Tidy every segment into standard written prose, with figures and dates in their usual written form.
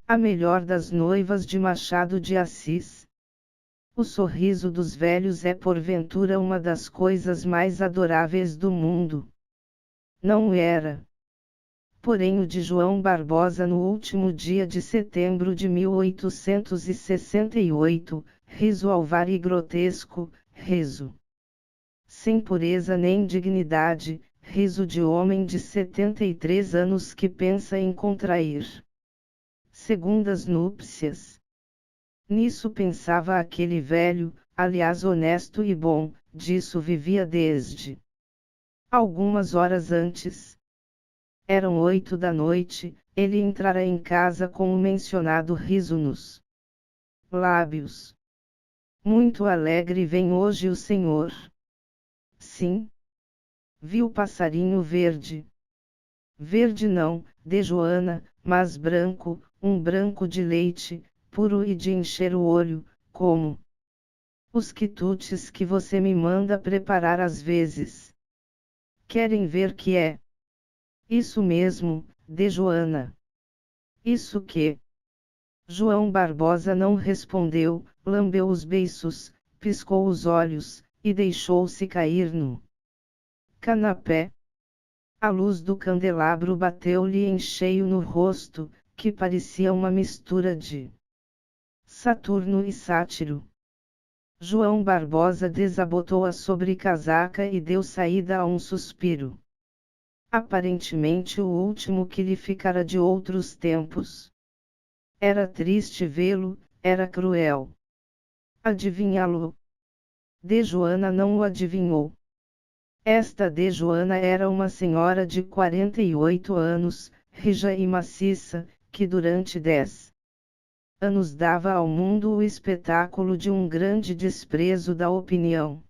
A melhor das noivas de Machado de Assis. O sorriso dos velhos é porventura uma das coisas mais adoráveis do mundo. Não era. Porém o de João Barbosa no último dia de setembro de 1868, riso alvar e grotesco, riso sem pureza nem dignidade, riso de homem de 73 anos que pensa em contrair segundas núpcias. Nisso pensava aquele velho, aliás honesto e bom, disso vivia desde algumas horas antes. Eram 8 da noite, ele entrara em casa com o mencionado riso nos lábios. Muito alegre vem hoje o senhor. Sim. Vi o passarinho verde. Verde não, de Joana, mas branco, um branco de leite, puro e de encher o olho, como os quitutes que você me manda preparar às vezes. Querem ver que é? Isso mesmo, de Joana. Isso que? João Barbosa não respondeu, lambeu os beiços, piscou os olhos, e deixou-se cair no canapé. A luz do candelabro bateu-lhe em cheio no rosto, que parecia uma mistura de Saturno e Sátiro. João Barbosa desabotou a sobrecasaca e deu saída a um suspiro. Aparentemente o último que lhe ficara de outros tempos. Era triste vê-lo, era cruel adivinhá-lo. De Joana não o adivinhou. Esta de Joana era uma senhora de 48 anos, rija e maciça, que durante 10 anos dava ao mundo o espetáculo de um grande desprezo da opinião.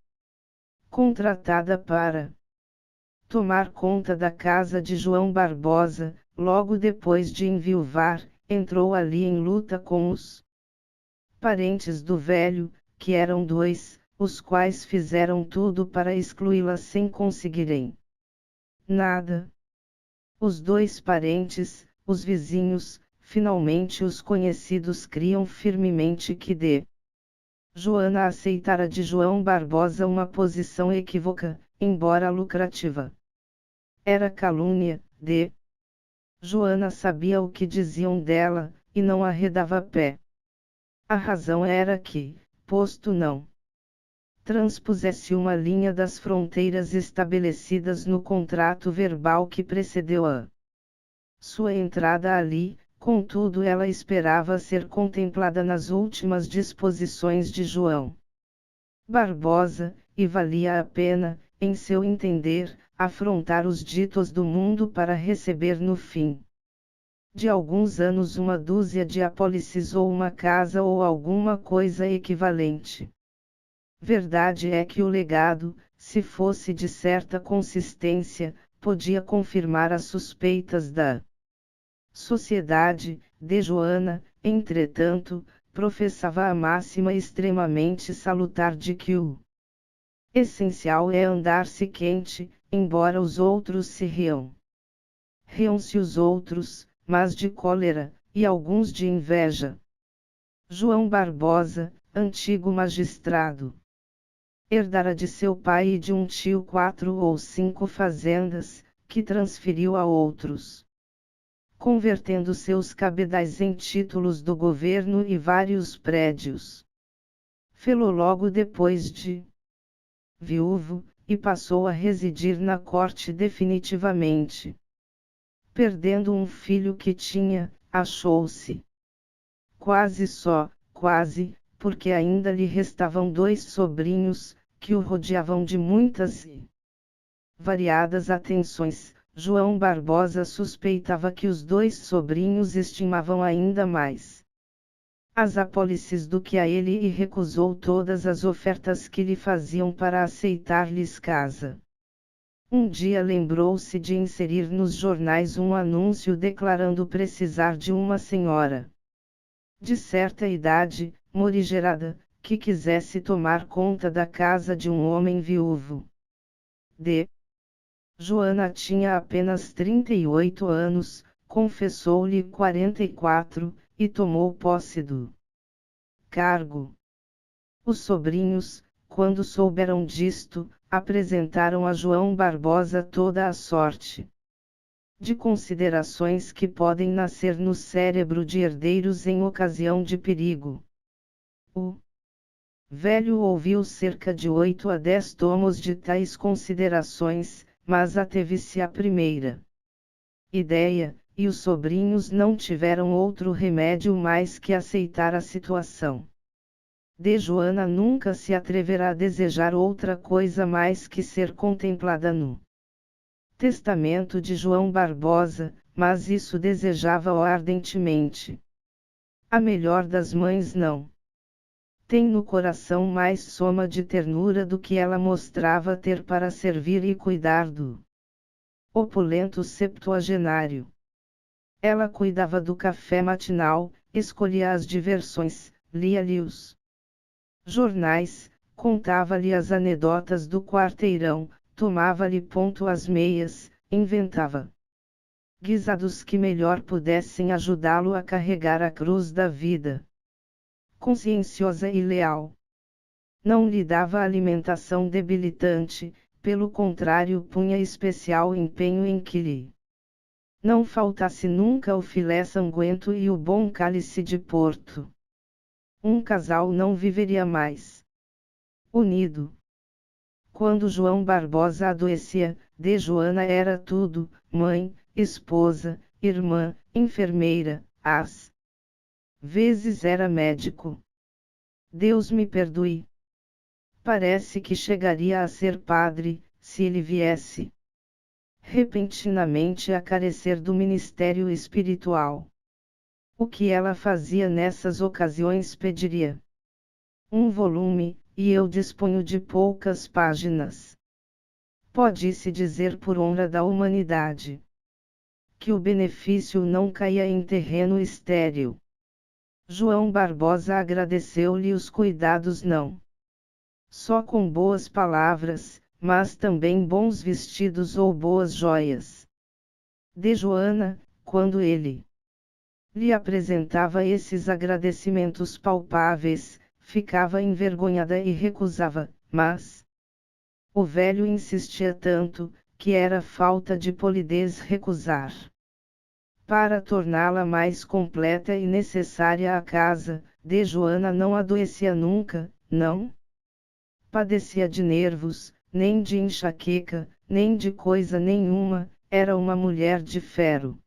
Contratada para tomar conta da casa de João Barbosa, logo depois de enviuvar, entrou ali em luta com os parentes do velho, que eram 2, os quais fizeram tudo para excluí-la sem conseguirem nada. Os 2 parentes, os vizinhos, finalmente os conhecidos criam firmemente que de Joana aceitara de João Barbosa uma posição equívoca, embora lucrativa. Era calúnia, de Joana sabia o que diziam dela, e não arredava pé. A razão era que, posto não transpusesse uma linha das fronteiras estabelecidas no contrato verbal que precedeu a sua entrada ali, contudo ela esperava ser contemplada nas últimas disposições de João Barbosa, e valia a pena, em seu entender, afrontar os ditos do mundo para receber no fim de alguns anos uma dúzia de apólices ou uma casa ou alguma coisa equivalente. Verdade é que o legado, se fosse de certa consistência, podia confirmar as suspeitas da sociedade. De Joana, entretanto, professava a máxima extremamente salutar de que o essencial é andar-se quente, embora os outros se riam. Riam-se os outros, mas de cólera, e alguns de inveja. João Barbosa, antigo magistrado, herdara de seu pai e de um tio 4 ou 5 fazendas, que transferiu a outros, convertendo seus cabedais em títulos do governo e vários prédios. Fê-lo logo depois de viúvo, e passou a residir na corte definitivamente. Perdendo um filho que tinha, achou-se quase só, quase, porque ainda lhe restavam 2 sobrinhos, que o rodeavam de muitas e variadas atenções. João Barbosa suspeitava que os 2 sobrinhos estimavam ainda mais as apólices do que a ele e recusou todas as ofertas que lhe faziam para aceitar-lhes casa. Um dia lembrou-se de inserir nos jornais um anúncio declarando precisar de uma senhora de certa idade, morigerada, que quisesse tomar conta da casa de um homem viúvo. D. Joana tinha apenas 38 anos, confessou-lhe 44, e tomou posse do cargo. Os sobrinhos, quando souberam disto, apresentaram a João Barbosa toda a sorte de considerações que podem nascer no cérebro de herdeiros em ocasião de perigo. O velho ouviu cerca de 8 a 10 tomos de tais considerações, mas ateve-se à primeira ideia, e os sobrinhos não tiveram outro remédio mais que aceitar a situação. De Joana nunca se atreverá a desejar outra coisa mais que ser contemplada no testamento de João Barbosa, mas isso desejava-o ardentemente. A melhor das mães não tem no coração mais soma de ternura do que ela mostrava ter para servir e cuidar do opulento septuagenário. Ela cuidava do café matinal, escolhia as diversões, lia-lhe os jornais, contava-lhe as anedotas do quarteirão, tomava-lhe ponto as meias, inventava guisados que melhor pudessem ajudá-lo a carregar a cruz da vida. Conscienciosa e leal. Não lhe dava alimentação debilitante, pelo contrário punha especial empenho em que lhe não faltasse nunca o filé sanguento e o bom cálice de Porto. Um casal não viveria mais unido. Quando João Barbosa adoecia, de Joana era tudo: mãe, esposa, irmã, enfermeira, às vezes era médico. Deus me perdoe. Parece que chegaria a ser padre, se ele viesse repentinamente a carecer do ministério espiritual. O que ela fazia nessas ocasiões? Pediria um volume, e eu disponho de poucas páginas. Pode-se dizer por honra da humanidade que o benefício não caía em terreno estéril. João Barbosa agradeceu-lhe os cuidados não só com boas palavras, mas também bons vestidos ou boas joias. De Joana, quando ele lhe apresentava esses agradecimentos palpáveis, ficava envergonhada e recusava, mas o velho insistia tanto, que era falta de polidez recusar. Para torná-la mais completa e necessária à casa, de Joana não adoecia nunca, não padecia de nervos, nem de enxaqueca, nem de coisa nenhuma, era uma mulher de ferro.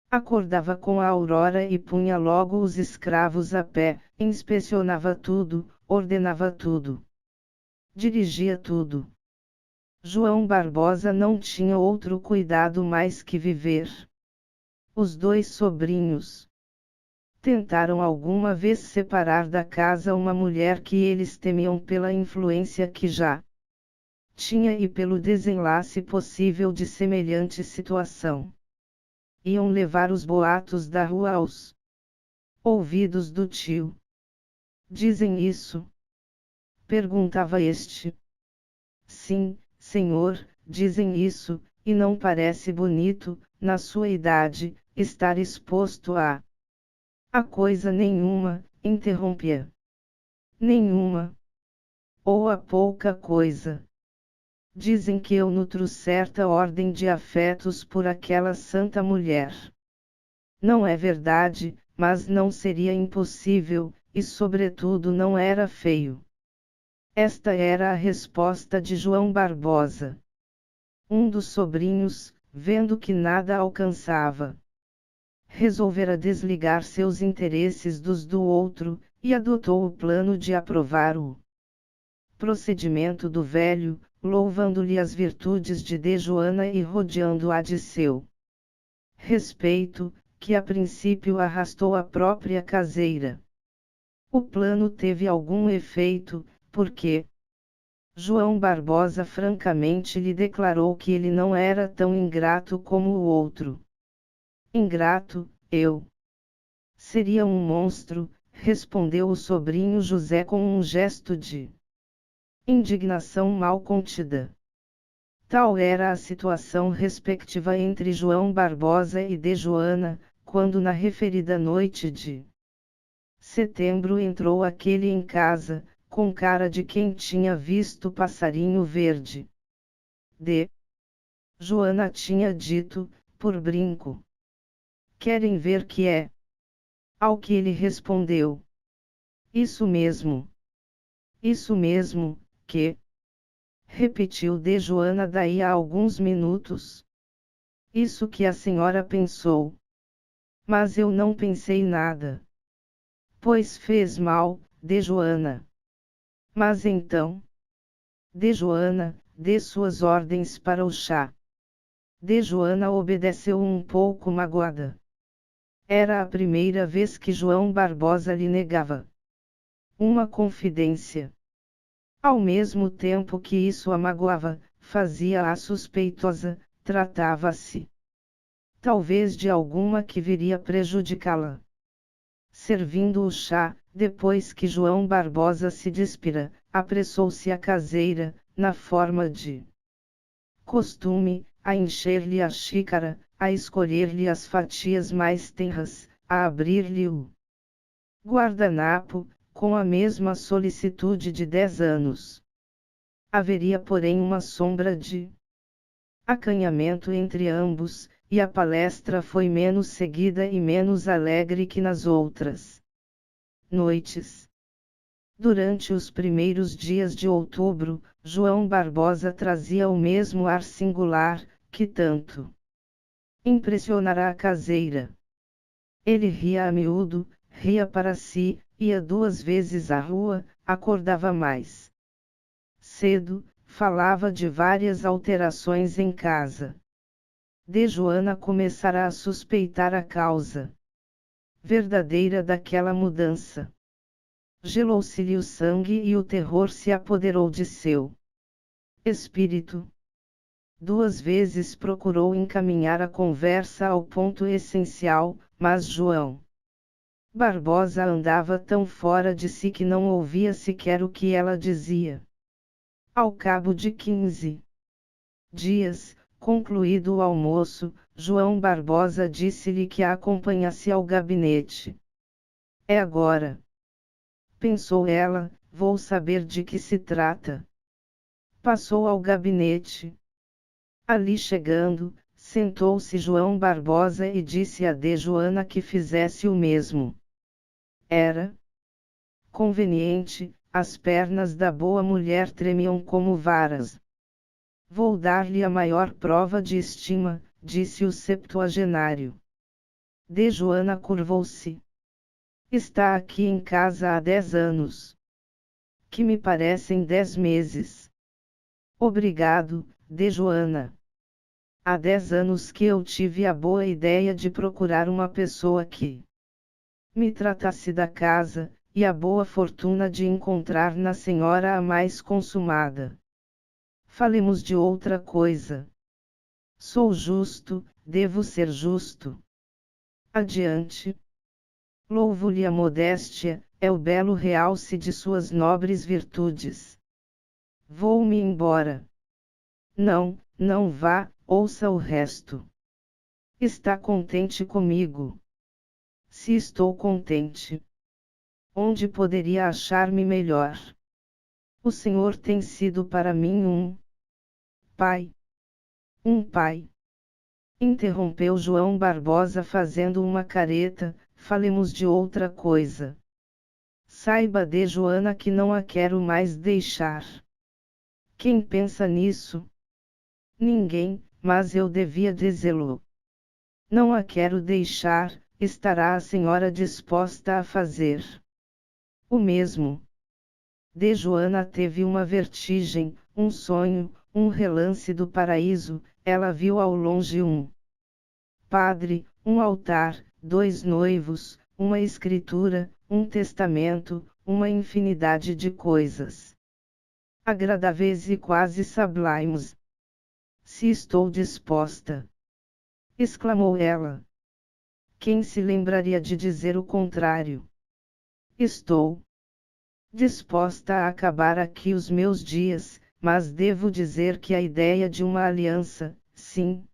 Acordava com a aurora e punha logo os escravos a pé, inspecionava tudo, ordenava tudo, dirigia tudo. João Barbosa não tinha outro cuidado mais que viver. Os dois sobrinhos tentaram alguma vez separar da casa uma mulher que eles temiam pela influência que já tinha e pelo desenlace possível de semelhante situação. Iam levar os boatos da rua aos ouvidos do tio. Dizem isso? Perguntava este. Sim, senhor, dizem isso, e não parece bonito, na sua idade, estar exposto a coisa nenhuma, interrompia. Nenhuma. Ou a pouca coisa. Dizem que eu nutro certa ordem de afetos por aquela santa mulher. Não é verdade, mas não seria impossível, e sobretudo não era feio. Esta era a resposta de João Barbosa. Um dos sobrinhos, vendo que nada alcançava, resolvera desligar seus interesses dos do outro, e adotou o plano de aprovar o procedimento do velho, louvando-lhe as virtudes de Joana e rodeando-a de seu respeito, que a princípio arrastou a própria caseira. O plano teve algum efeito, porque João Barbosa francamente lhe declarou que ele não era tão ingrato como o outro. Ingrato, eu seria um monstro, respondeu o sobrinho José com um gesto de indignação mal contida. Tal era a situação respectiva entre João Barbosa e de Joana, quando na referida noite de setembro entrou aquele em casa, com cara de quem tinha visto passarinho verde. Joana tinha dito, por brinco. Querem ver que é? Ao que ele respondeu. Isso mesmo. Isso mesmo, que? Repetiu Joana daí a alguns minutos. Isso que a senhora pensou. Mas eu não pensei nada. Pois fez mal, Joana. Mas então? Joana, dê suas ordens para o chá. Joana obedeceu um pouco magoada. Era a primeira vez que João Barbosa lhe negava uma confidência. Ao mesmo tempo que isso a magoava, fazia-a suspeitosa, tratava-se talvez de alguma que viria prejudicá-la. Servindo o chá, depois que João Barbosa se despira, apressou-se a caseira, na forma de costume, a encher-lhe a xícara, a escolher-lhe as fatias mais tenras, a abrir-lhe o guardanapo, com a mesma solicitude de 10 anos. Haveria porém uma sombra de acanhamento entre ambos, e a palestra foi menos seguida e menos alegre que nas outras noites. Durante os primeiros dias de outubro, João Barbosa trazia o mesmo ar singular, que tanto impressionara a caseira. Ele ria a miúdo, ria para si, ia 2 vezes à rua, acordava mais cedo, falava de várias alterações em casa. Joana começara a suspeitar a causa verdadeira daquela mudança. Gelou-se-lhe o sangue e o terror se apoderou de seu espírito. 2 vezes procurou encaminhar a conversa ao ponto essencial, mas João Barbosa andava tão fora de si que não ouvia sequer o que ela dizia. Ao cabo de 15 dias, concluído o almoço, João Barbosa disse-lhe que a acompanhasse ao gabinete. É agora. Pensou ela, vou saber de que se trata. Passou ao gabinete. Ali chegando, sentou-se João Barbosa e disse a Joana que fizesse o mesmo. Era conveniente, as pernas da boa mulher tremiam como varas. Vou dar-lhe a maior prova de estima, disse o septuagenário. Joana curvou-se. Está aqui em casa há 10 anos. Que me parecem 10 meses. Obrigado, Joana. Há 10 anos que eu tive a boa ideia de procurar uma pessoa que me tratasse da casa, e a boa fortuna de encontrar na senhora a mais consumada. Falemos de outra coisa. Sou justo, devo ser justo. Adiante. Louvo-lhe a modéstia, é o belo realce de suas nobres virtudes. Vou-me embora. Não, não vá, ouça o resto. Está contente comigo? Se estou contente. Onde poderia achar-me melhor? O Senhor tem sido para mim um pai. Um pai. Interrompeu João Barbosa fazendo uma careta, falemos de outra coisa. Saiba Joana que não a quero mais deixar. Quem pensa nisso? Ninguém, mas eu devia dizê-lo. Não a quero deixar, estará a senhora disposta a fazer o mesmo? Joana teve uma vertigem, um sonho, um relance do paraíso. Ela viu ao longe um padre, um altar, 2 noivos, uma escritura, um testamento, uma infinidade de coisas agradáveis e quase sublimes. Se estou disposta, exclamou ela. Quem se lembraria de dizer o contrário? Estou disposta a acabar aqui os meus dias, mas devo dizer que a ideia de uma aliança, sim,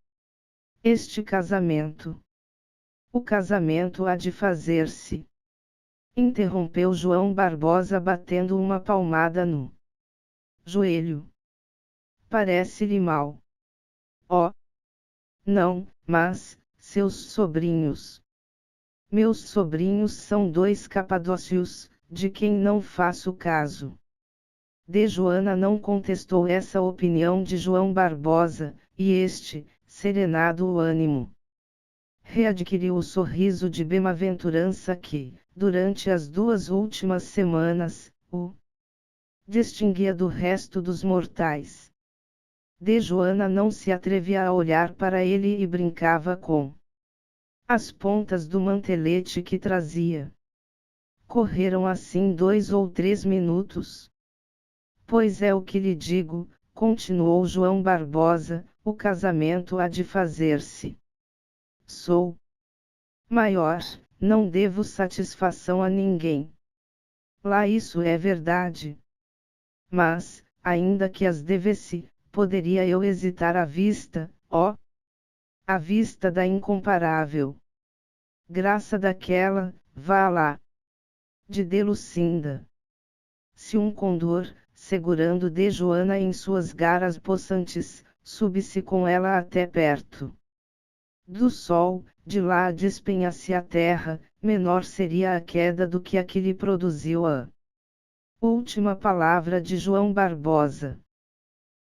este casamento, O casamento há de fazer-se. Interrompeu João Barbosa batendo uma palmada no joelho. Parece-lhe mal. Oh! Não, mas, seus sobrinhos. Meus sobrinhos são 2 capadócios, de quem não faço caso. De Joana não contestou essa opinião de João Barbosa, e este, serenado o ânimo, readquiriu o sorriso de bem-aventurança que, durante as 2 últimas semanas, o distinguia do resto dos mortais. De Joana não se atrevia a olhar para ele e brincava com as pontas do mantelete que trazia. Correram assim 2 ou 3 minutos. Pois é o que lhe digo, continuou João Barbosa, o casamento há de fazer-se. Sou maior, não devo satisfação a ninguém. Lá isso é verdade. Mas, ainda que as devesse, poderia eu hesitar à vista, ó, à vista da incomparável graça daquela, vá lá, de Lucinda. Se um condor, segurando de Joana em suas garras possantes, subisse com ela até perto do sol, de lá despenhasse a terra, menor seria a queda do que a que lhe produziu a última palavra de João Barbosa.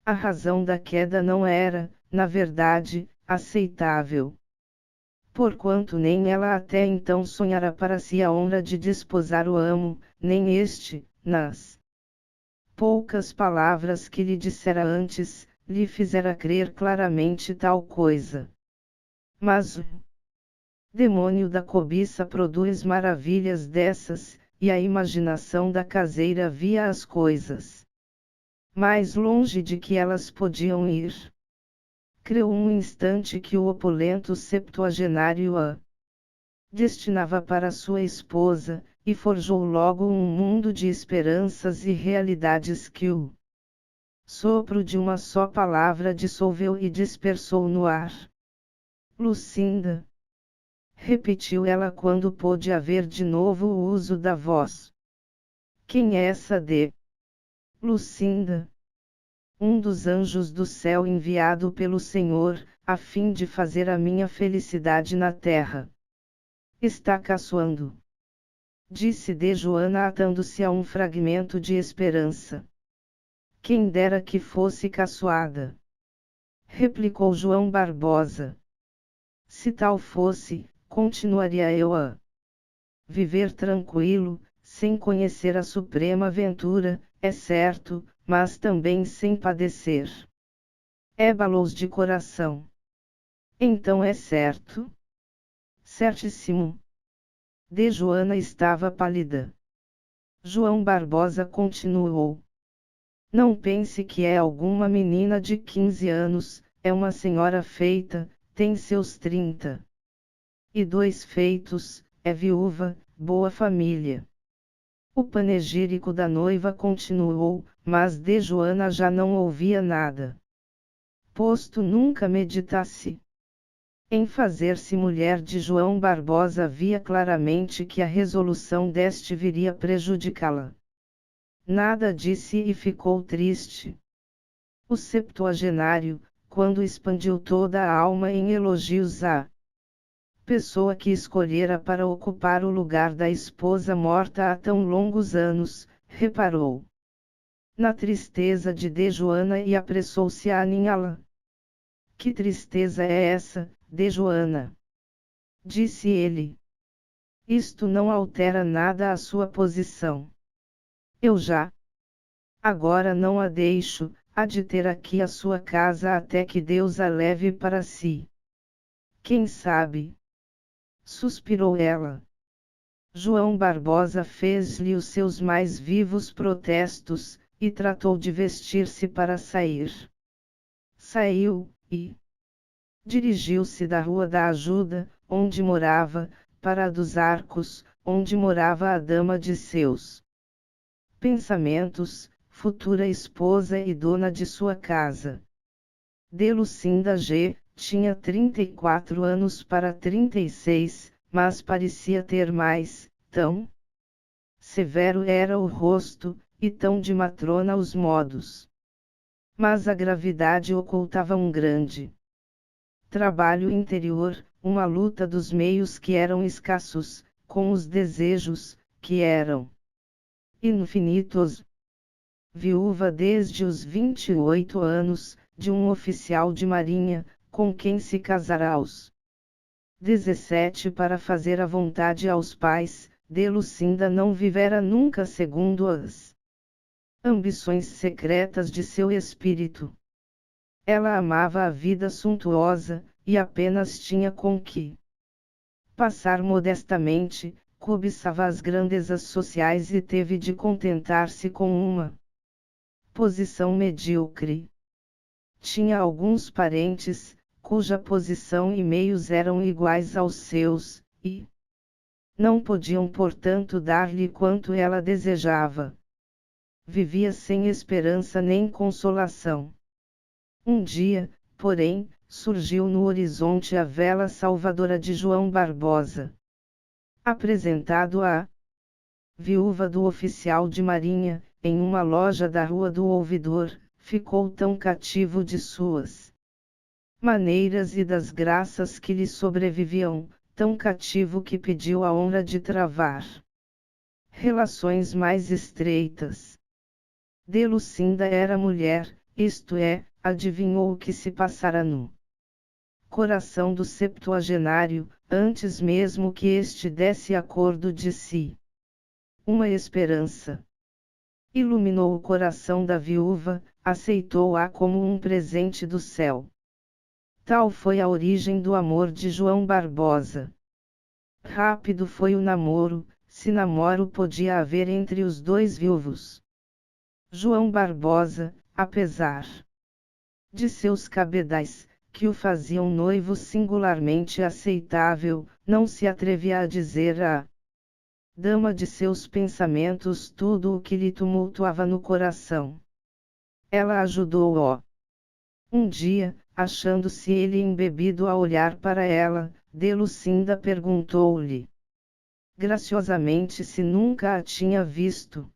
A razão da queda não era, na verdade, aceitável. Porquanto nem ela até então sonhara para si a honra de desposar o amo, nem este, nas poucas palavras que lhe dissera antes, lhe fizera crer claramente tal coisa. Mas o demônio da cobiça produz maravilhas dessas, e a imaginação da caseira via as coisas mais longe de que elas podiam ir. Creu um instante que o opulento septuagenário a destinava para sua esposa, e forjou logo um mundo de esperanças e realidades que o sopro de uma só palavra dissolveu e dispersou no ar. Lucinda, repetiu ela quando pôde haver de novo o uso da voz. Quem é essa de Lucinda? Um dos anjos do céu enviado pelo Senhor, a fim de fazer a minha felicidade na terra. Está caçoando, disse de Joana atando-se a um fragmento de esperança. Quem dera que fosse caçoada, replicou João Barbosa. Se tal fosse, continuaria eu a viver tranquilo, sem conhecer a suprema ventura, é certo, mas também sem padecer ébalos de coração. Então é certo? Certíssimo. De Joana estava pálida. João Barbosa continuou. Não pense que é alguma menina de 15 anos, é uma senhora feita, tem seus 32 feitos, é viúva, boa família. O panegírico da noiva continuou, mas de Joana já não ouvia nada. Posto nunca meditasse em fazer-se mulher de João Barbosa, via claramente que a resolução deste viria prejudicá-la. Nada disse e ficou triste. O septuagenário, quando expandiu toda a alma em elogios à pessoa que escolhera para ocupar o lugar da esposa morta há tão longos anos, reparou na tristeza de Joana e apressou-se a aninhá-la. Que tristeza é essa, de Joana? Disse ele. Isto não altera nada a sua posição. Eu já agora não a deixo, há de ter aqui a sua casa até que Deus a leve para si. Quem sabe? Suspirou ela. João Barbosa fez-lhe os seus mais vivos protestos, e tratou de vestir-se para sair. Saiu, e dirigiu-se da Rua da Ajuda, onde morava, para a dos Arcos, onde morava a dama de seus pensamentos, futura esposa e dona de sua casa. De Lucinda G. tinha 34 anos para 36, mas parecia ter mais, tão severo era o rosto, e tão de matrona os modos. Mas a gravidade ocultava um grande trabalho interior, uma luta dos meios que eram escassos, com os desejos, que eram infinitos. Viúva desde os 28 anos, de um oficial de marinha, com quem se casara aos 17 para fazer a vontade aos pais, de Lucinda não vivera nunca segundo as ambições secretas de seu espírito. Ela amava a vida suntuosa, e apenas tinha com que passar modestamente, cobiçava as grandezas sociais e teve de contentar-se com uma posição medíocre. Tinha alguns parentes, cuja posição e meios eram iguais aos seus, e não podiam portanto dar-lhe quanto ela desejava. Vivia sem esperança nem consolação. Um dia, porém, surgiu no horizonte a vela salvadora de João Barbosa. Apresentado à viúva do oficial de marinha, em uma loja da Rua do Ouvidor, ficou tão cativo de suas maneiras e das graças que lhe sobreviviam, tão cativo que pediu a honra de travar relações mais estreitas. De Lucinda era mulher, isto é, adivinhou o que se passara no coração do septuagenário, antes mesmo que este desse acordo de si. Uma esperança iluminou o coração da viúva, aceitou-a como um presente do céu. Tal foi a origem do amor de João Barbosa. Rápido foi o namoro, se namoro podia haver entre os dois viúvos. João Barbosa, apesar de seus cabedais, que o faziam noivo singularmente aceitável, não se atrevia a dizer à dama de seus pensamentos tudo o que lhe tumultuava no coração. Ela ajudou-o. Um dia, achando-se ele embebido a olhar para ela, de Lucinda perguntou-lhe graciosamente se nunca a tinha visto.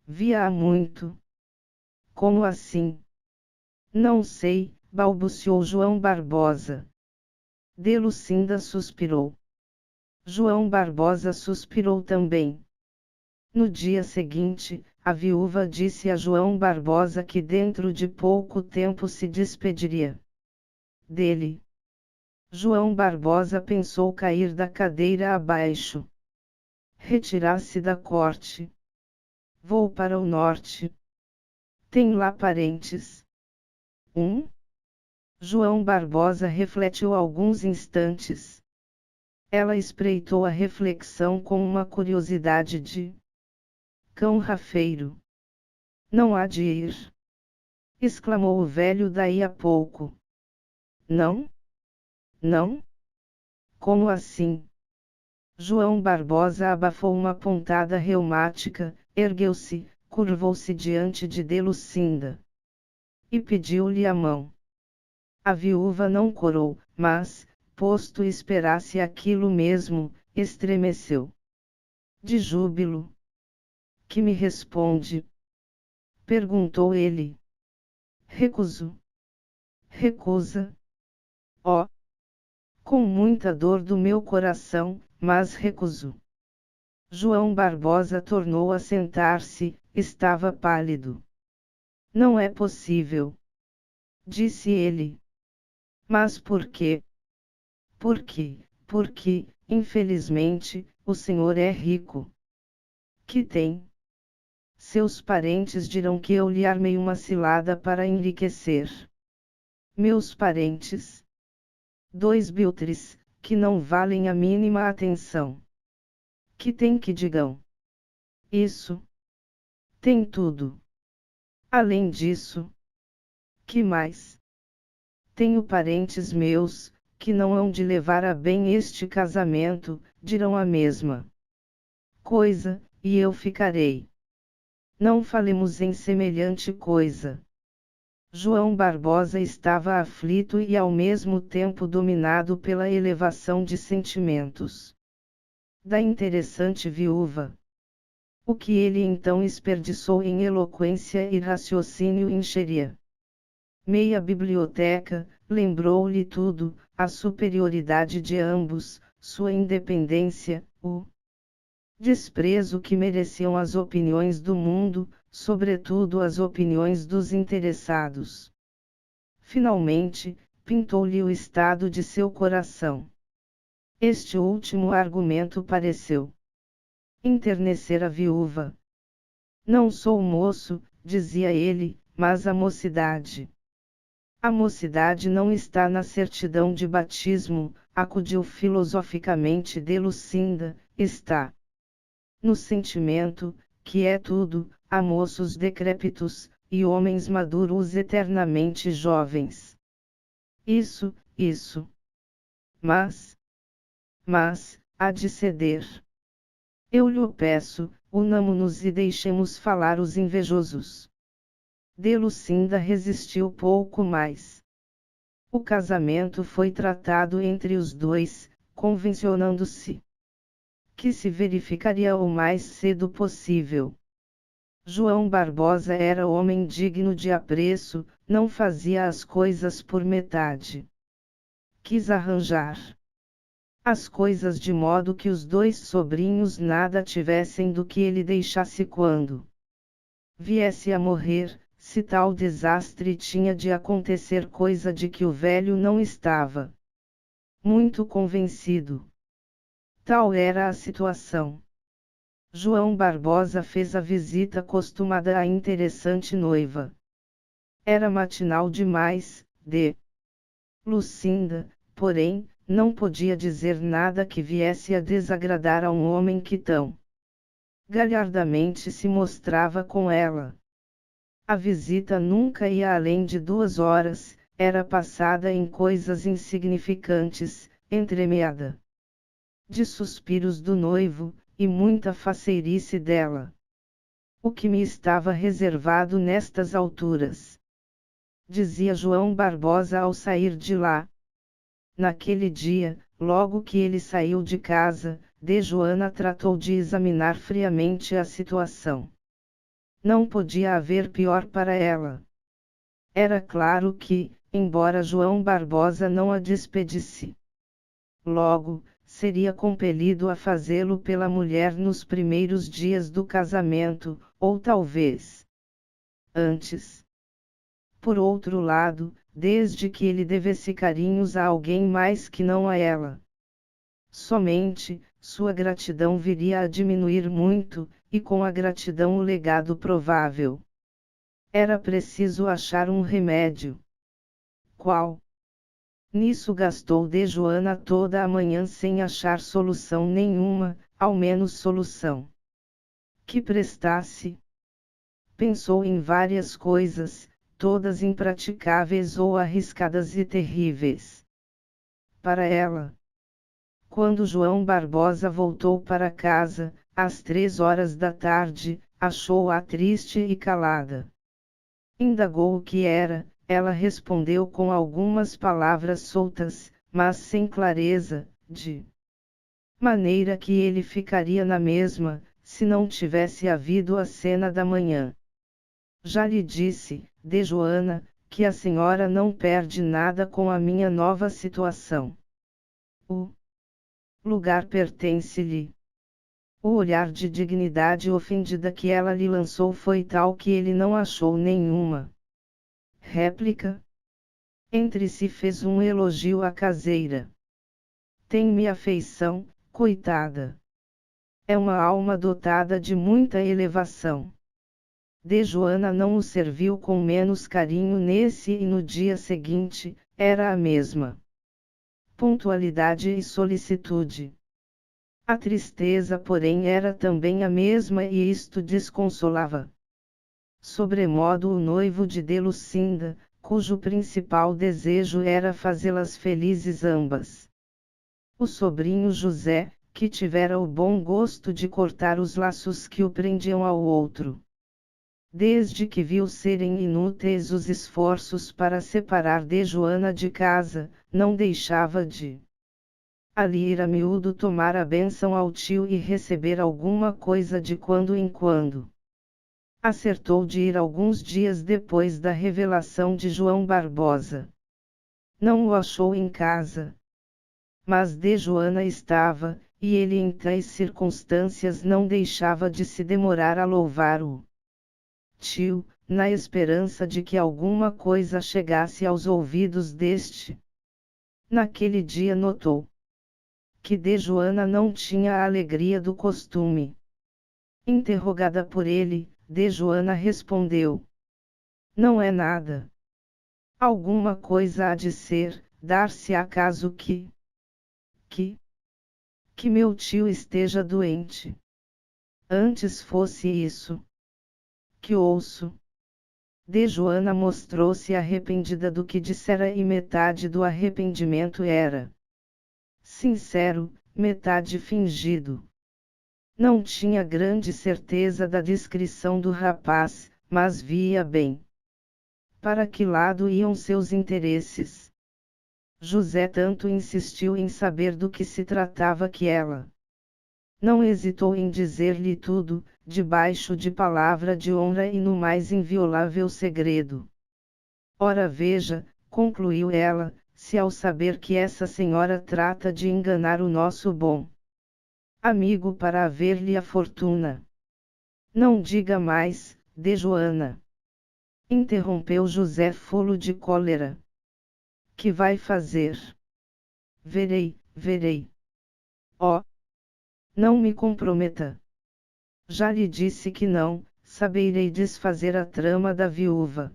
Via-a muito. Como assim? Não sei, balbuciou João Barbosa. De Lucinda suspirou. João Barbosa suspirou também. No dia seguinte, a viúva disse a João Barbosa que dentro de pouco tempo se despediria dele. João Barbosa pensou cair da cadeira abaixo. Retirar-se da corte. Vou para o norte. Tem lá parentes. João Barbosa refletiu alguns instantes. Ela espreitou a reflexão com uma curiosidade de cão rafeiro. Não há de ir, exclamou o velho daí a pouco. Não? Não? Como assim? João Barbosa abafou uma pontada reumática, ergueu-se, curvou-se diante de Lucinda e pediu-lhe a mão. A viúva não corou, mas, posto esperasse aquilo mesmo, estremeceu de júbilo. Que me responde? Perguntou ele. Recuso. Recusa. Oh! Com muita dor do meu coração, mas recuso. João Barbosa tornou a sentar-se, estava pálido. Não é possível, disse ele. Mas por quê? Porque, infelizmente, o senhor é rico. Que tem? Seus parentes dirão que eu lhe armei uma cilada para enriquecer. Meus parentes? 2 biltres, que não valem a mínima atenção. Que tem que digam? Isso. Tem tudo. Além disso. Que mais? Tenho parentes meus, que não hão de levar a bem este casamento, dirão a mesma coisa, e eu ficarei. Não falemos em semelhante coisa. João Barbosa estava aflito e ao mesmo tempo dominado pela elevação de sentimentos da interessante viúva. O que ele então desperdiçou em eloquência e raciocínio encheria meia biblioteca, lembrou-lhe tudo, a superioridade de ambos, sua independência, o desprezo que mereciam as opiniões do mundo, sobretudo as opiniões dos interessados. Finalmente, pintou-lhe o estado de seu coração. Este último argumento pareceu enternecer a viúva. Não sou moço, dizia ele, mas a mocidade. A mocidade não está na certidão de batismo, acudiu filosoficamente de Lucinda, está no sentimento, que é tudo, há moços decrépitos, e homens maduros eternamente jovens. Isso. Mas, há de ceder. Eu lhe peço, unamo-nos e deixemos falar os invejosos. De Lucinda resistiu pouco mais. O casamento foi tratado entre os dois, convencionando-se que se verificaria o mais cedo possível. João Barbosa era homem digno de apreço, não fazia as coisas por metade. Quis arranjar as coisas de modo que os dois sobrinhos nada tivessem do que ele deixasse quando viesse a morrer, se tal desastre tinha de acontecer, coisa de que o velho não estava muito convencido. Tal era a situação. João Barbosa fez a visita costumada à interessante noiva. Era matinal demais, de Lucinda, porém, não podia dizer nada que viesse a desagradar a um homem que tão galhardamente se mostrava com ela. A visita nunca ia além de 2 horas, era passada em coisas insignificantes, entremeada de suspiros do noivo, e muita faceirice dela. O que me estava reservado nestas alturas? Dizia João Barbosa ao sair de lá. Naquele dia, logo que ele saiu de casa, de Joana tratou de examinar friamente a situação. Não podia haver pior para ela. Era claro que, embora João Barbosa não a despedisse logo, seria compelido a fazê-lo pela mulher nos primeiros dias do casamento, ou talvez antes. Por outro lado, desde que ele devesse carinhos a alguém mais que não a ela, somente, sua gratidão viria a diminuir muito, e com a gratidão o legado provável. Era preciso achar um remédio. Qual? Nisso gastou de Joana toda a manhã sem achar solução nenhuma, ao menos solução que prestasse. Pensou em várias coisas, todas impraticáveis ou arriscadas e terríveis para ela. Quando João Barbosa voltou para casa, às 3 horas da tarde, achou-a triste e calada. Indagou o que era. Ela respondeu com algumas palavras soltas, mas sem clareza, de maneira que ele ficaria na mesma, se não tivesse havido a cena da manhã. Já lhe disse, de Joana, que a senhora não perde nada com a minha nova situação. O lugar pertence-lhe. O olhar de dignidade ofendida que ela lhe lançou foi tal que ele não achou nenhuma réplica. Entre si fez um elogio à caseira. Tem-me afeição, coitada. É uma alma dotada de muita elevação. De Joana não o serviu com menos carinho nesse e no dia seguinte, era a mesma pontualidade e solicitude. A tristeza, porém, era também a mesma e isto desconsolava sobremodo o noivo de Lucinda, cujo principal desejo era fazê-las felizes ambas. O sobrinho José, que tivera o bom gosto de cortar os laços que o prendiam ao outro. Desde que viu serem inúteis os esforços para separar de Joana de casa, não deixava de ali ir a miúdo tomar a bênção ao tio e receber alguma coisa de quando em quando. Acertou de ir alguns dias depois da revelação de João Barbosa. Não o achou em casa. Mas de Joana estava, e ele em tais circunstâncias não deixava de se demorar a louvar o tio, na esperança de que alguma coisa chegasse aos ouvidos deste. Naquele dia notou que de Joana não tinha a alegria do costume. Interrogada por ele, de Joana respondeu: não é nada. Alguma coisa há de ser, dar-se acaso que meu tio esteja doente. Antes fosse isso que ouço. De Joana mostrou-se arrependida do que dissera e metade do arrependimento era sincero, metade fingido. Não tinha grande certeza da discrição do rapaz, mas via bem para que lado iam seus interesses. José tanto insistiu em saber do que se tratava que ela não hesitou em dizer-lhe tudo, debaixo de palavra de honra e no mais inviolável segredo. Ora veja, concluiu ela, se ao saber que essa senhora trata de enganar o nosso bom amigo para haver-lhe a fortuna. Não diga mais, de Joana. Interrompeu José fulo de cólera. Que vai fazer? Verei. Oh! Não me comprometa. Já lhe disse que não, saberei desfazer a trama da viúva.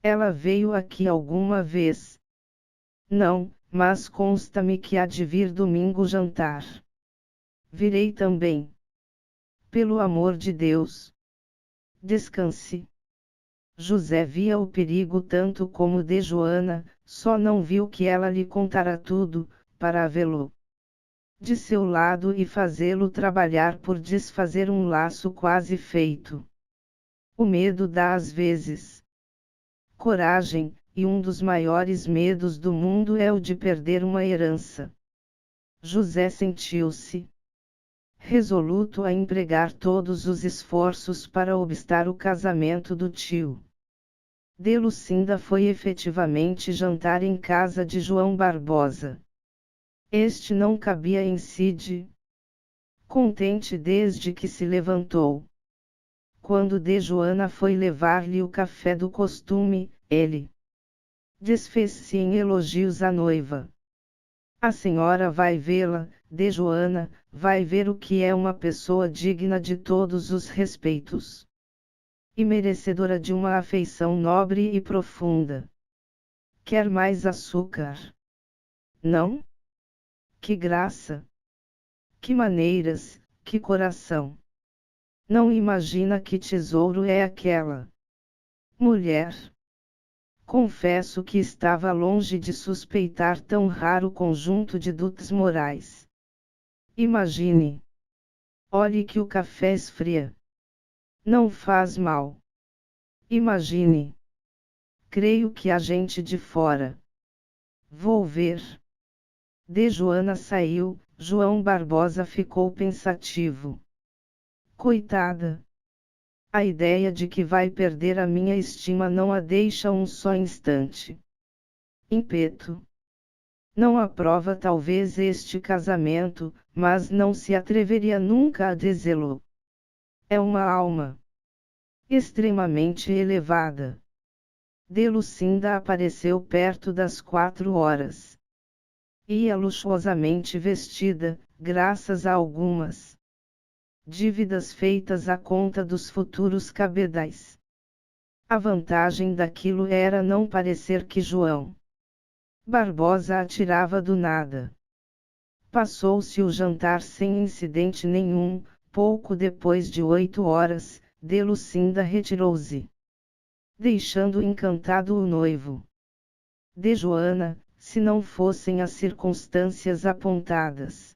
Ela veio aqui alguma vez? Não, mas consta-me que há de vir domingo jantar. Virei também. Pelo amor de Deus. Descanse. José via o perigo tanto como de Joana, só não viu que ela lhe contara tudo, para havê-lo de seu lado e fazê-lo trabalhar por desfazer um laço quase feito. O medo dá às vezes coragem, e um dos maiores medos do mundo é o de perder uma herança. José sentiu-se resoluto a empregar todos os esforços para obstar o casamento do tio. De Lucinda foi efetivamente jantar em casa de João Barbosa. Este não cabia em si de contente desde que se levantou. Quando de Joana foi levar-lhe o café do costume, ele desfez-se em elogios à noiva. A senhora vai vê-la, de Joana, vai ver o que é uma pessoa digna de todos os respeitos. E merecedora de uma afeição nobre e profunda. Quer mais açúcar? Não? Que graça! Que maneiras, que coração! Não imagina que tesouro é aquela mulher. Confesso que estava longe de suspeitar tão raro conjunto de dotes morais. Imagine. Olhe que o café esfria. Não faz mal. Imagine. Creio que há gente de fora. Vou ver. De Joana saiu, João Barbosa ficou pensativo. Coitada! A ideia de que vai perder a minha estima não a deixa um só instante. Impeto. Não aprova talvez este casamento, mas não se atreveria nunca a dizê-lo. É uma alma extremamente elevada. De Lucinda apareceu perto das 4 horas. Ia luxuosamente vestida, graças a algumas dívidas feitas à conta dos futuros cabedais. A vantagem daquilo era não parecer que João Barbosa a tirava do nada. Passou-se o jantar sem incidente nenhum. Pouco depois de 8 horas, de Lucinda retirou-se, deixando encantado o noivo. De Joana, se não fossem as circunstâncias apontadas,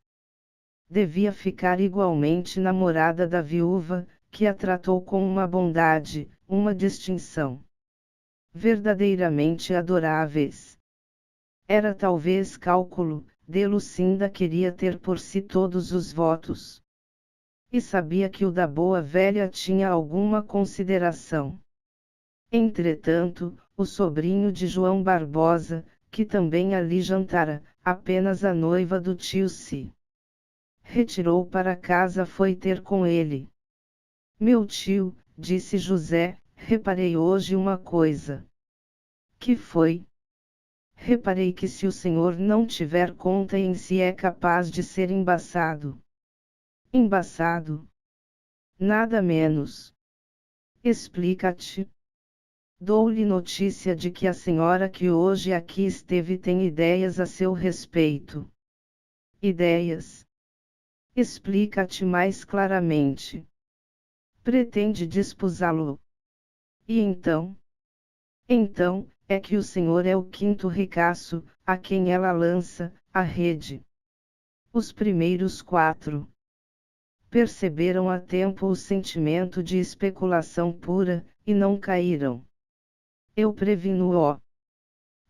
devia ficar igualmente namorada da viúva, que a tratou com uma bondade, uma distinção verdadeiramente adoráveis. Era talvez cálculo, de Lucinda queria ter por si todos os votos. E sabia que o da boa velha tinha alguma consideração. Entretanto, o sobrinho de João Barbosa, que também ali jantara, apenas a noiva do tio se retirou para casa, foi ter com ele. Meu tio, disse José, reparei hoje uma coisa. Que foi? Reparei que se o senhor não tiver conta em si é capaz de ser embaçado. Embaçado? Nada menos. Explica-te. Dou-lhe notícia de que a senhora que hoje aqui esteve tem ideias a seu respeito. Ideias? Explica-te mais claramente. Pretende desposá-lo. E então? Então, é que o senhor é o quinto ricaço, a quem ela lança a rede. Os primeiros 4 perceberam a tempo o sentimento de especulação pura, e não caíram. Eu previno-o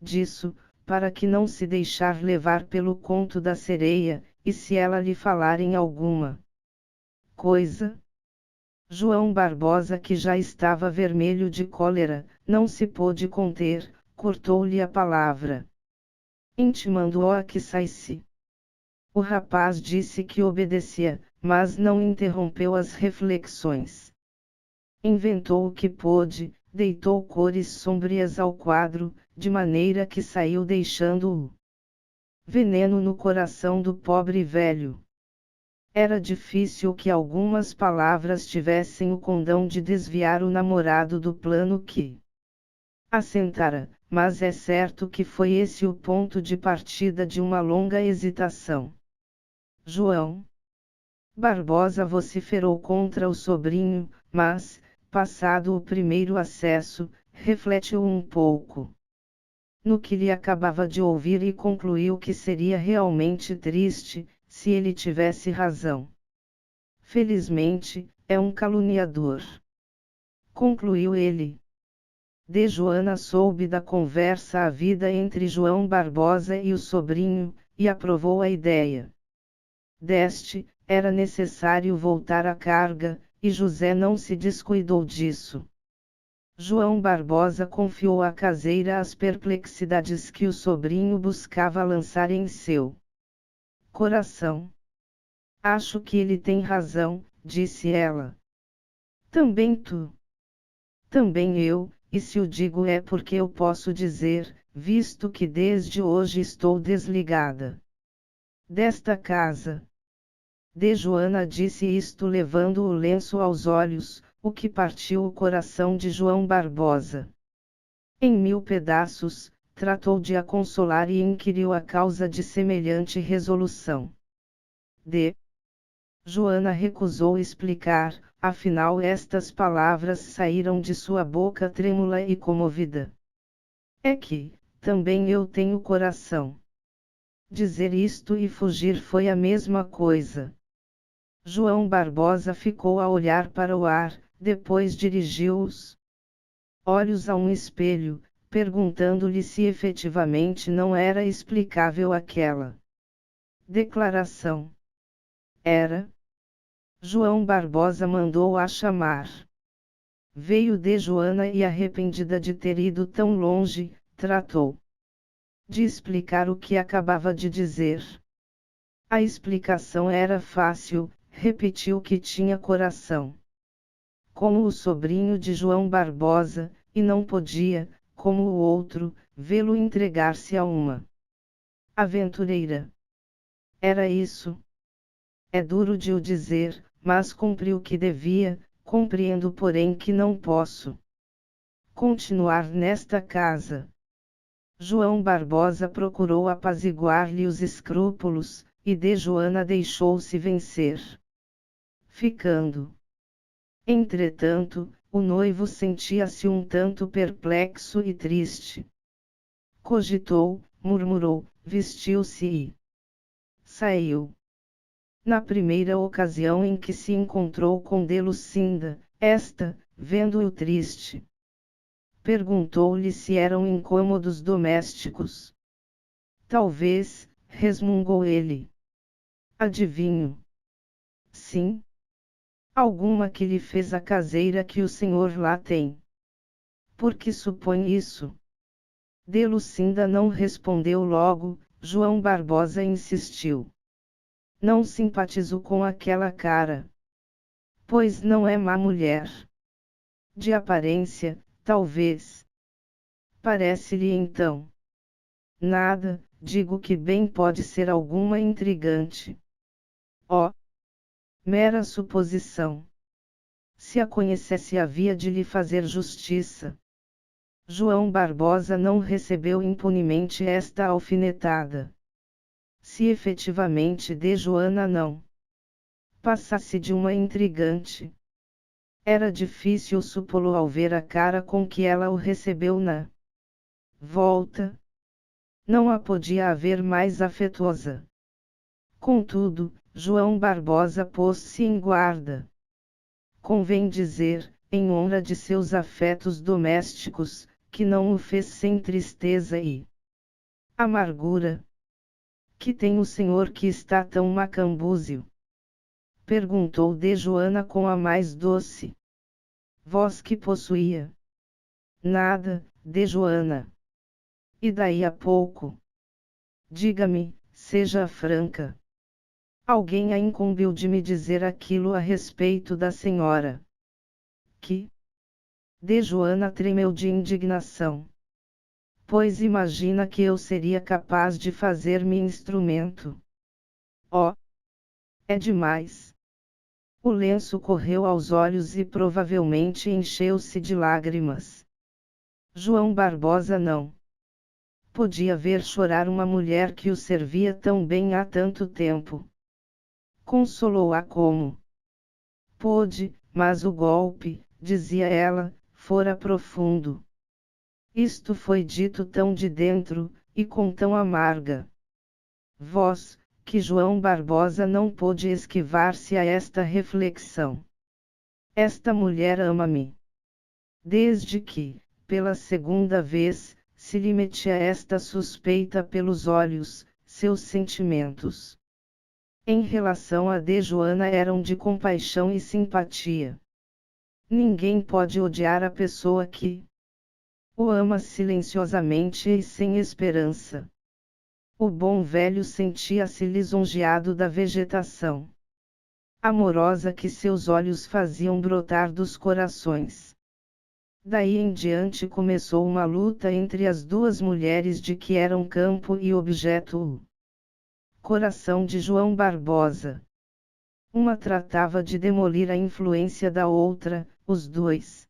disso, para que não se deixar levar pelo conto da sereia, e se ela lhe falar em alguma coisa. João Barbosa, que já estava vermelho de cólera, não se pôde conter, cortou-lhe a palavra, intimando-o a que saísse. O rapaz disse que obedecia, mas não interrompeu as reflexões. Inventou o que pôde, deitou cores sombrias ao quadro, de maneira que saiu deixando o veneno no coração do pobre velho. Era difícil que algumas palavras tivessem o condão de desviar o namorado do plano que assentara, mas é certo que foi esse o ponto de partida de uma longa hesitação. João Barbosa vociferou contra o sobrinho, mas, passado o primeiro acesso, refletiu um pouco no que lhe acabava de ouvir e concluiu que seria realmente triste, se ele tivesse razão. Felizmente, é um caluniador. Concluiu ele. De Joana soube da conversa havida entre João Barbosa e o sobrinho, e aprovou a ideia. Deste, era necessário voltar à carga, e José não se descuidou disso. João Barbosa confiou à caseira as perplexidades que o sobrinho buscava lançar em seu coração. Acho que ele tem razão, disse ela. Também tu. Também eu, e se o digo é porque eu posso dizer, visto que desde hoje estou desligada desta casa. De Joana disse isto levando o lenço aos olhos, o que partiu o coração de João Barbosa em 1000 pedaços, tratou de a consolar e inquiriu a causa de semelhante resolução. Joana recusou explicar, afinal estas palavras saíram de sua boca trêmula e comovida. É que, também eu tenho coração. Dizer isto e fugir foi a mesma coisa. João Barbosa ficou a olhar para o ar, depois dirigiu os olhos a um espelho, perguntando-lhe se efetivamente não era explicável aquela declaração. Era. João Barbosa mandou-a chamar. Veio de Joana e, arrependida de ter ido tão longe, tratou de explicar o que acabava de dizer. A explicação era fácil, repetiu que tinha coração como o sobrinho de João Barbosa, e não podia, como o outro, vê-lo entregar-se a uma aventureira. Era isso. É duro de o dizer, mas cumpri o que devia, compreendo porém que não posso continuar nesta casa. João Barbosa procurou apaziguar-lhe os escrúpulos, e de Joana deixou-se vencer. Ficando. Entretanto, o noivo sentia-se um tanto perplexo e triste. Cogitou, murmurou, vestiu-se e saiu. Na primeira ocasião em que se encontrou com de Lucinda, esta, vendo-o triste, perguntou-lhe se eram incômodos domésticos. Talvez, resmungou ele. Adivinho. Sim. Alguma que lhe fez a caseira que o senhor lá tem. Por que supõe isso? De Lucinda não respondeu logo. João Barbosa insistiu. Não simpatizo com aquela cara. Pois não é má mulher. De aparência, talvez. Parece-lhe então. Nada, digo que bem pode ser alguma intrigante. Oh! Mera suposição. Se a conhecesse havia de lhe fazer justiça. João Barbosa não recebeu impunemente esta alfinetada. Se efetivamente de Joana não passasse de uma intrigante. Era difícil supô-lo ao ver a cara com que ela o recebeu na volta. Não a podia haver mais afetuosa. Contudo, João Barbosa pôs-se em guarda. Convém dizer, em honra de seus afetos domésticos, que não o fez sem tristeza e amargura. Que tem o senhor que está tão macambúzio? Perguntou de Joana com a mais doce voz que possuía. Nada, de Joana. E daí a pouco? Diga-me, seja franca. Alguém a incumbiu de me dizer aquilo a respeito da senhora. Que? De Joana tremeu de indignação. Pois imagina que eu seria capaz de fazer-me instrumento. Oh! É demais. O lenço correu aos olhos e provavelmente encheu-se de lágrimas. João Barbosa não podia ver chorar uma mulher que o servia tão bem há tanto tempo. Consolou-a como pôde, mas o golpe, dizia ela, fora profundo. Isto foi dito tão de dentro, e com tão amarga voz, que João Barbosa não pôde esquivar-se a esta reflexão. Esta mulher ama-me. Desde que, pela segunda vez, se lhe metia esta suspeita pelos olhos, seus sentimentos em relação a de Joana eram de compaixão e simpatia. Ninguém pode odiar a pessoa que o ama silenciosamente e sem esperança. O bom velho sentia-se lisonjeado da vegetação amorosa que seus olhos faziam brotar dos corações. Daí em diante começou uma luta entre as duas mulheres de que eram campo e objeto o coração de João Barbosa. Uma tratava de demolir a influência da outra, os dois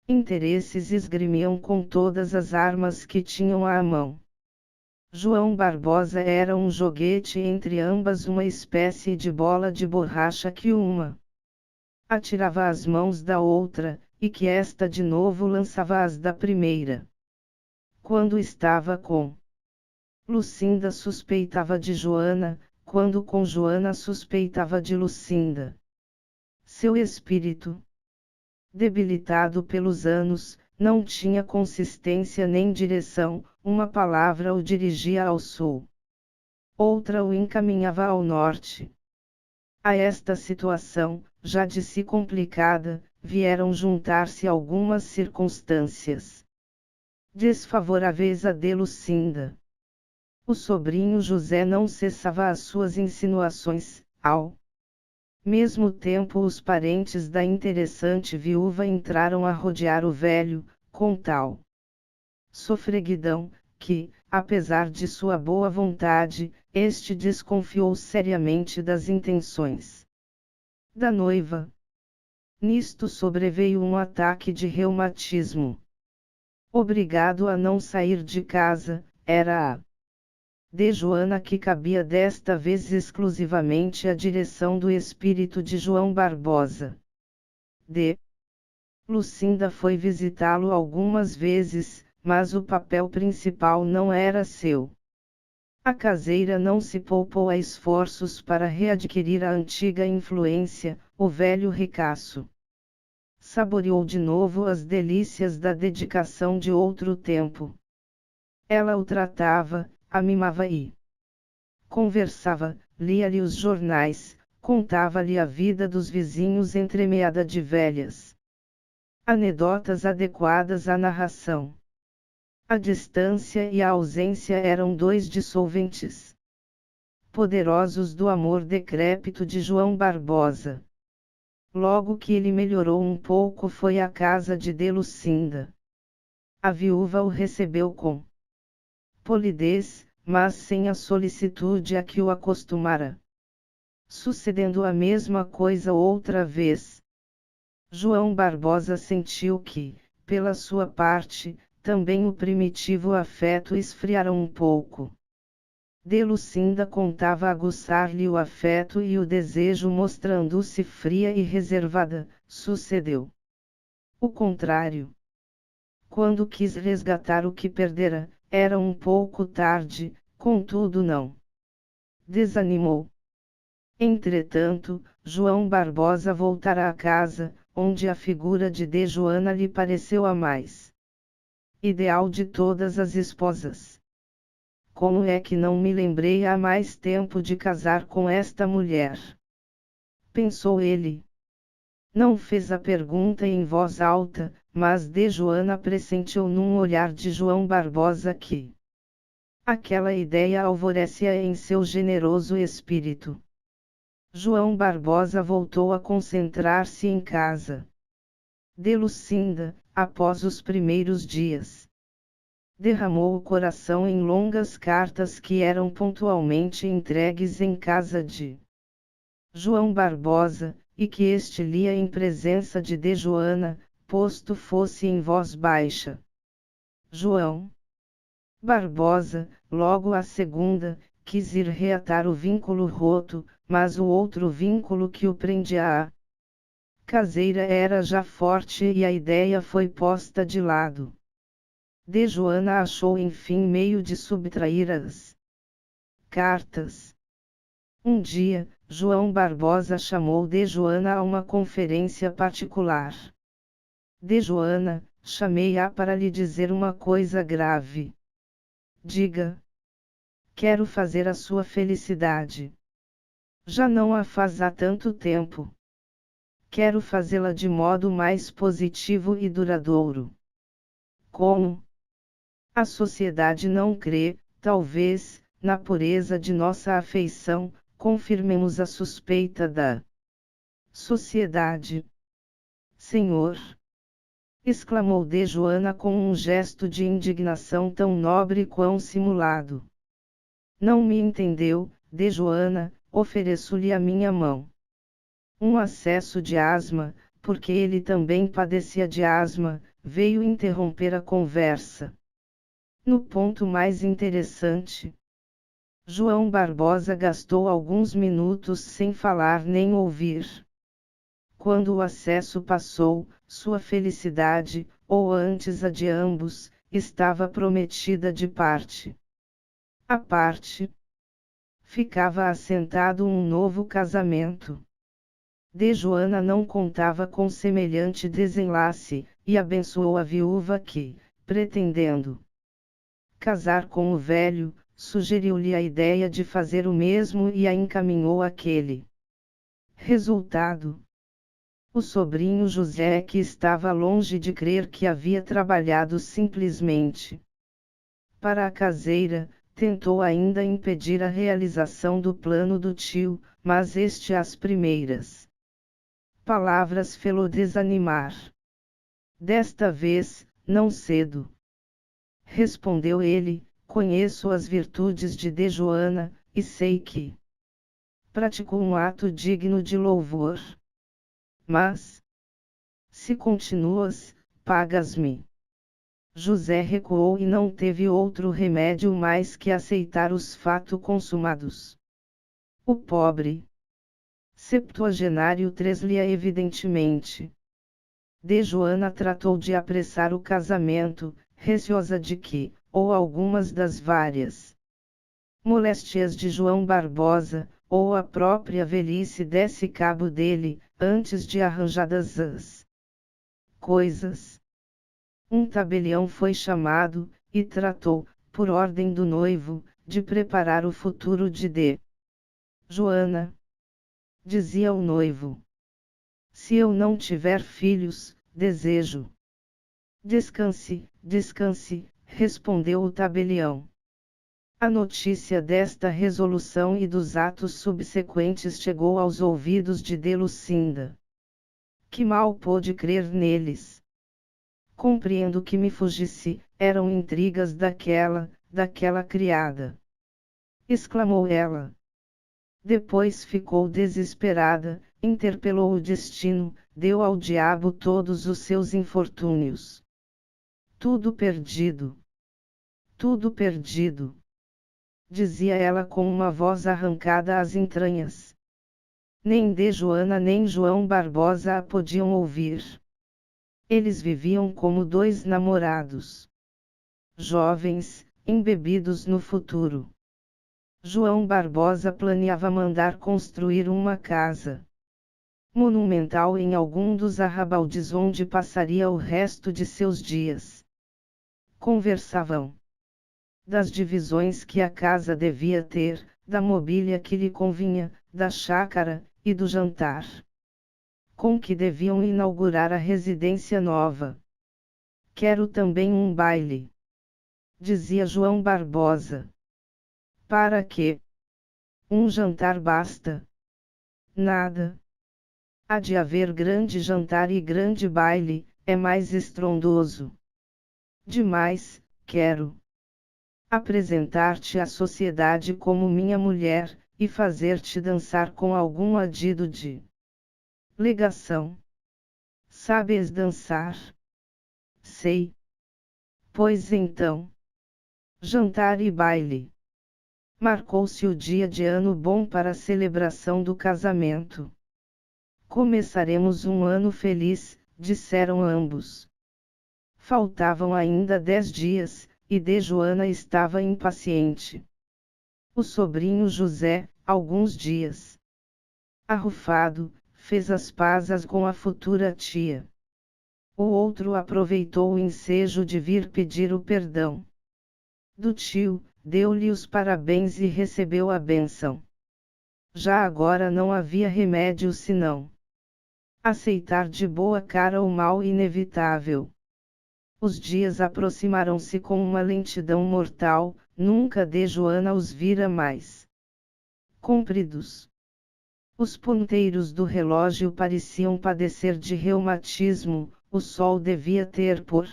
interesses esgrimiam com todas as armas que tinham à mão. João Barbosa era um joguete entre ambas, uma espécie de bola de borracha que uma atirava às mãos da outra, e que esta de novo lançava às da primeira. Quando estava com Lucinda suspeitava de Joana, quando com Joana suspeitava de Lucinda. Seu espírito, debilitado pelos anos, não tinha consistência nem direção, uma palavra o dirigia ao sul, outra o encaminhava ao norte. A esta situação, já de si complicada, vieram juntar-se algumas circunstâncias desfavoráveis a de Lucinda. O sobrinho José não cessava as suas insinuações, ao mesmo tempo os parentes da interessante viúva entraram a rodear o velho, com tal sofreguidão, que, apesar de sua boa vontade, este desconfiou seriamente das intenções da noiva. Nisto sobreveio um ataque de reumatismo. Obrigado a não sair de casa, era a de Joana que cabia desta vez exclusivamente a direção do espírito de João Barbosa. De Lucinda foi visitá-lo algumas vezes, mas o papel principal não era seu. A caseira não se poupou a esforços para readquirir a antiga influência, o velho ricaço. Saboreou de novo as delícias da dedicação de outro tempo. Ela o tratava, a mimava e conversava, lia-lhe os jornais, contava-lhe a vida dos vizinhos entremeada de velhas anedotas adequadas à narração. A distância e a ausência eram dois dissolventes poderosos do amor decrépito de João Barbosa. Logo que ele melhorou um pouco foi à casa de Delucinda. A viúva o recebeu com polidez, mas sem a solicitude a que o acostumara. Sucedendo a mesma coisa outra vez, João Barbosa sentiu que, pela sua parte, também o primitivo afeto esfriara um pouco. Delucinda contava aguçar-lhe o afeto e o desejo mostrando-se fria e reservada, sucedeu o contrário. Quando quis resgatar o que perdera, era um pouco tarde, contudo não desanimou. Entretanto, João Barbosa voltara à casa, onde a figura de Joana lhe pareceu a mais ideal de todas as esposas. Como é que não me lembrei há mais tempo de casar com esta mulher? Pensou ele. Não fez a pergunta em voz alta, mas Joana pressentiu num olhar de João Barbosa que aquela ideia alvorecia em seu generoso espírito. João Barbosa voltou a concentrar-se em casa. Delucinda, após os primeiros dias, derramou o coração em longas cartas que eram pontualmente entregues em casa de João Barbosa, e que este lia em presença de Joana, posto fosse em voz baixa. João Barbosa, logo à segunda, quis ir reatar o vínculo roto, mas o outro vínculo que o prendia à caseira era já forte e a ideia foi posta de lado. Joana achou enfim meio de subtrair as cartas. Um dia, João Barbosa chamou Joana a uma conferência particular. Joana, chamei-a para lhe dizer uma coisa grave. Diga. Quero fazer a sua felicidade. Já não a faz há tanto tempo. Quero fazê-la de modo mais positivo e duradouro. Como? A sociedade não crê, talvez, na pureza de nossa afeição, confirmemos a suspeita da sociedade. Senhor! Exclamou Joana com um gesto de indignação tão nobre quão simulado. Não me entendeu, Joana, ofereço-lhe a minha mão. Um acesso de asma, porque ele também padecia de asma, veio interromper a conversa. No ponto mais interessante, João Barbosa gastou alguns minutos sem falar nem ouvir. Quando o acesso passou, sua felicidade, ou antes a de ambos, estava prometida de parte a parte. Ficava assentado um novo casamento. Joana não contava com semelhante desenlace, e abençoou a viúva que, pretendendo casar com o velho, sugeriu-lhe a ideia de fazer o mesmo e a encaminhou àquele resultado. O sobrinho José, que estava longe de crer que havia trabalhado simplesmente para a caseira, tentou ainda impedir a realização do plano do tio, mas este às primeiras palavras fê-lo desanimar. Desta vez, não cedo. Respondeu ele, conheço as virtudes de Joana, e sei que praticou um ato digno de louvor. Mas, se continuas, pagas-me. José recuou e não teve outro remédio mais que aceitar os fatos consumados. O pobre septuagenário treslia evidentemente. Joana tratou de apressar o casamento, receosa de que, ou algumas das várias moléstias de João Barbosa, ou a própria velhice desse cabo dele, antes de arranjadas as coisas. Um tabelião foi chamado, e tratou, por ordem do noivo, de preparar o futuro de D. Joana. Dizia o noivo: se eu não tiver filhos, desejo. Descanse, descanse, respondeu o tabelião. A notícia desta resolução e dos atos subsequentes chegou aos ouvidos de Lucinda, que mal pôde crer neles. Compreendo que me fugisse, eram intrigas daquela criada, exclamou ela. Depois ficou desesperada, interpelou o destino, deu ao diabo todos os seus infortúnios. Tudo perdido. Tudo perdido. Dizia ela com uma voz arrancada às entranhas. Nem D. Joana nem João Barbosa a podiam ouvir. Eles viviam como dois namorados. Jovens, embebidos no futuro. João Barbosa planeava mandar construir uma casa monumental em algum dos arrabaldes onde passaria o resto de seus dias. Conversavam das divisões que a casa devia ter, da mobília que lhe convinha, da chácara, e do jantar com que deviam inaugurar a residência nova. Quero também um baile, dizia João Barbosa. Para quê? Um jantar basta. Nada. Há de haver grande jantar e grande baile, é mais estrondoso. Demais, quero apresentar-te à sociedade como minha mulher, e fazer-te dançar com algum adido de legação. Sabes dançar? Sei. Pois então, jantar e baile. Marcou-se o dia de ano bom para a celebração do casamento. Começaremos um ano feliz, disseram ambos. Faltavam ainda 10 dias, e D. Joana estava impaciente. O sobrinho José, alguns dias arrufado, fez as pazes com a futura tia. O outro aproveitou o ensejo de vir pedir o perdão do tio, deu-lhe os parabéns e recebeu a bênção. Já agora não havia remédio senão aceitar de boa cara o mal inevitável. Os dias aproximaram-se com uma lentidão mortal, nunca D. Joana os vira mais compridos. Os ponteiros do relógio pareciam padecer de reumatismo, o sol devia ter por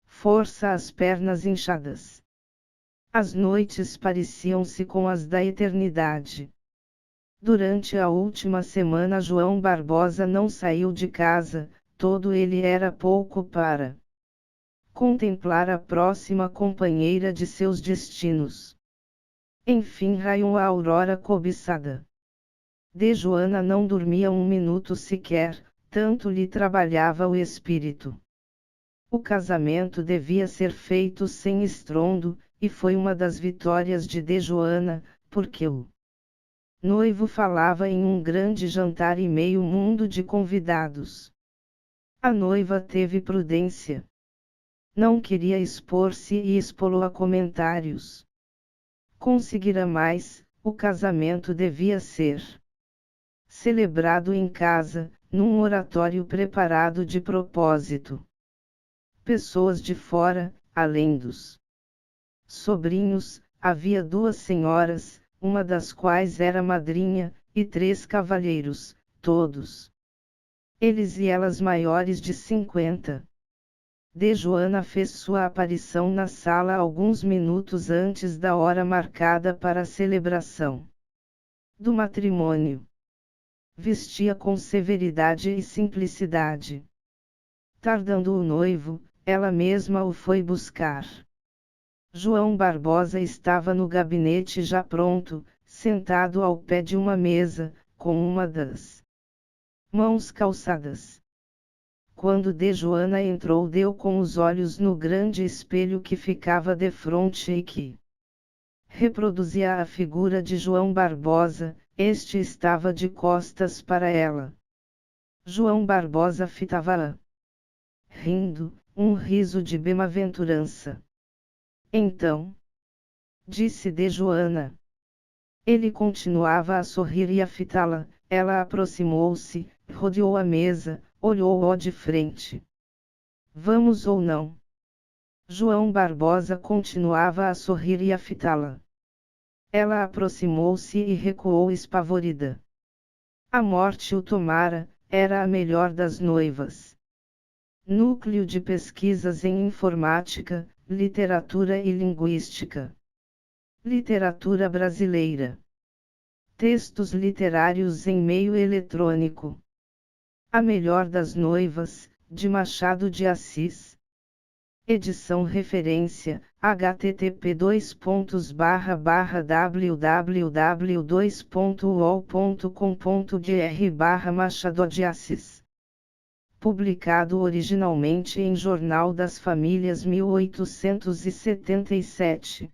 força as pernas inchadas. As noites pareciam-se com as da eternidade. Durante a última semana João Barbosa não saiu de casa, todo ele era pouco para contemplar a próxima companheira de seus destinos. Enfim raiou a aurora cobiçada. D. Joana não dormia um minuto sequer, tanto lhe trabalhava o espírito. O casamento devia ser feito sem estrondo, e foi uma das vitórias de D. Joana, porque o noivo falava em um grande jantar e meio mundo de convidados. A noiva teve prudência. Não queria expor-se e expô-lo a comentários. Conseguira mais, o casamento devia ser celebrado em casa, num oratório preparado de propósito. Pessoas de fora, além dos sobrinhos, havia 2 senhoras, uma das quais era madrinha, e 3 cavalheiros, todos eles e elas maiores de 50. D. Joana fez sua aparição na sala alguns minutos antes da hora marcada para a celebração do matrimônio. Vestia com severidade e simplicidade. Tardando o noivo, ela mesma o foi buscar. João Barbosa estava no gabinete já pronto, sentado ao pé de uma mesa, com uma das mãos calçadas. Quando D. Joana entrou, deu com os olhos no grande espelho que ficava defronte e que reproduzia a figura de João Barbosa, este estava de costas para ela. João Barbosa fitava-a. Rindo, um riso de bem-aventurança. Então, disse de Joana. Ele continuava a sorrir e a fitá-la, ela aproximou-se, rodeou a mesa, olhou-o de frente. Vamos ou não? João Barbosa continuava a sorrir e a fitá-la. Ela aproximou-se e recuou espavorida. A morte o tomara, era a melhor das noivas. Núcleo de Pesquisas em Informática, Literatura e Linguística. Literatura brasileira. Textos literários em meio eletrônico. A melhor das noivas, de Machado de Assis. Edição referência, http://www.uol.com.br/Machado de Assis. Publicado originalmente em Jornal das Famílias 1877.